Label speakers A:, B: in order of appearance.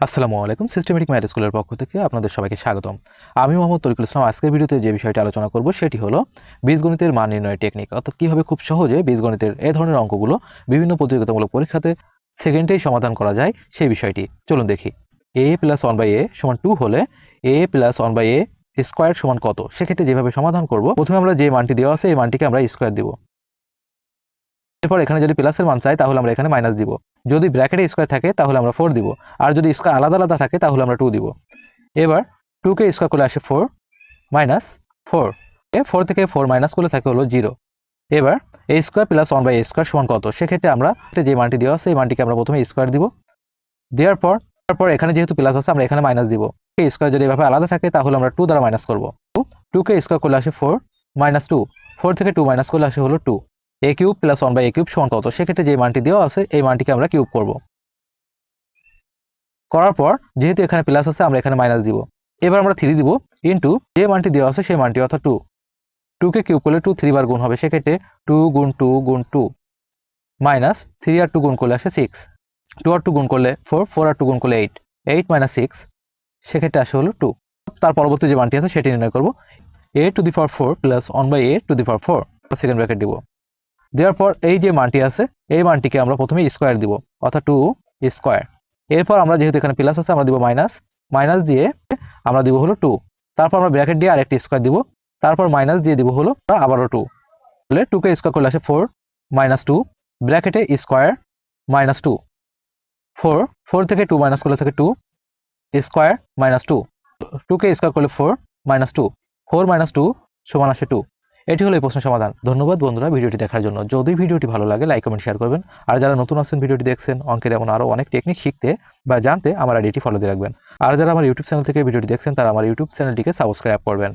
A: আসসালামু আলাইকুম systematic math স্কুলের পক্ষ থেকে আপনাদের সবাইকে স্বাগতম। আমি মোহাম্মদ তরিকুল ইসলাম। আজকের ভিডিওতে যে বিষয়টি আলোচনা করব সেটি হলো বীজগণিতের মান নির্ণয়ের টেকনিক, অর্থাৎ কিভাবে খুব সহজে বীজগণিতের এই ধরনের অঙ্কগুলো বিভিন্ন প্রতিযোগিতামূলক পরীক্ষাতে সেকেন্ডেই সমাধান করা যায় সেই বিষয়টি চলুন দেখি। a + 1/a = 2 হলে a + 1/a স্কয়ার সমান কত? সেক্ষেত্রে যেভাবে সমাধান করব, প্রথমে আমরা যে মানটি দেওয়া আছে এই মানটিকে আমরা স্কয়ার দিব। এরপর এখানে যদি প্লাসের মান চাই তাহলে আমরা এখানে মাইনাস দিব। যদি ব্র্যাকেটে স্কয়ার থাকে তাহলে আমরা 4 দিব, আর যদি স্কয়ার আলাদা আলাদা থাকে তাহলে আমরা 2 দিব। এবার 2 কে স্কয়ার করলে আসে 4 মাইনাস 4, 4 থেকে 4 মাইনাস করলে থাকে হলো 0। এবার a square plus 1/a square সমান কত? সেক্ষেত্রে আমরা যে মানটি দেওয়া আছে এই মানটিকে আমরা প্রথমে স্কয়ার দিব, দেওয়ার পর তারপর এখানে যেহেতু প্লাস আছে আমরা এখানে মাইনাস দিব। a স্কয়ার যদি এভাবে আলাদা থাকে তাহলে আমরা 2 দ্বারা মাইনাস করব। 2 কে স্কয়ার করলে আসে 4 মাইনাস 2, 4 থেকে 2 মাইনাস করলে আসে হলো 2। a cube plus 1/a cube সমান কত? সেক্ষেত্রে যে মানটি দেওয়া আছে এই মানটিকে আমরা কিউব করব। করার পর যেহেতু এখানে প্লাস আছে আমরা এখানে মাইনাস দিব। এবার আমরা 3 দিব ইনটু যে মানটি দেওয়া আছে সেই মানটি, অর্থাৎ 2। 2 কে কিউব করলে 2 3 বার গুণ হবে, সেক্ষেত্রে 2 গুণ 2 গুণ 2 মাইনাস 3 আর 2 গুণ করলে আসে 6, 2 আর 2 গুণ করলে 4, 4 আর 2 গুণ করলে 8, 8 মাইনাস 6 সেক্ষেত্রে আসে হলো 2। তার পরবর্তী যে মানটি আছে সেটি নির্ণয় করব। a to the power 4 plus 1/a to the power 4 second bracket দিব। দেওয়ার পর এই যে মানটি আছে এই মানটিকে আমরা প্রথমে স্কয়ার দিব, অর্থাৎ 2 স্কয়ার। এরপর আমরা যেহেতু এখানে প্লাস আছে আমরা দিব মাইনাস, মাইনাস দিয়ে আমরা দিব হলো 2। তারপর আমরা ব্র্যাকেট দিয়ে আরেকটি স্কয়ার দিব, তারপর মাইনাস দিয়ে দিব হলো আবারও 2। তাহলে 2 কে স্কয়ার করলে আসে 4 মাইনাস 2 ব্র্যাকেটে স্কয়ার মাইনাস 2, 4, 4 থেকে 2 মাইনাস করলে থাকে 2 স্কয়ার মাইনাস 2, 2 কে স্কয়ার করলে 4 মাইনাস 2, 4 মাইনাস 2 সমান আসে 2। এটি হলো এই প্রশ্নের সমাধান। ধন্যবাদ বন্ধুরা ভিডিওটি দেখার জন্য। যদি ভিডিওটি ভালো লাগে লাইক কমেন্ট শেয়ার করবেন, আর যারা নতুন আছেন ভিডিওটি দেখছেন অঙ্কের এমন আরো অনেক টেকনিক শিখতে বা জানতে আমার আইডিটি ফলো দিয়ে রাখবেন। আর যারা আমার ইউটিউব চ্যানেল থেকে ভিডিওটি দেখছেন তারা আমার ইউটিউব চ্যানেলটিকে সাবস্ক্রাইব করবেন।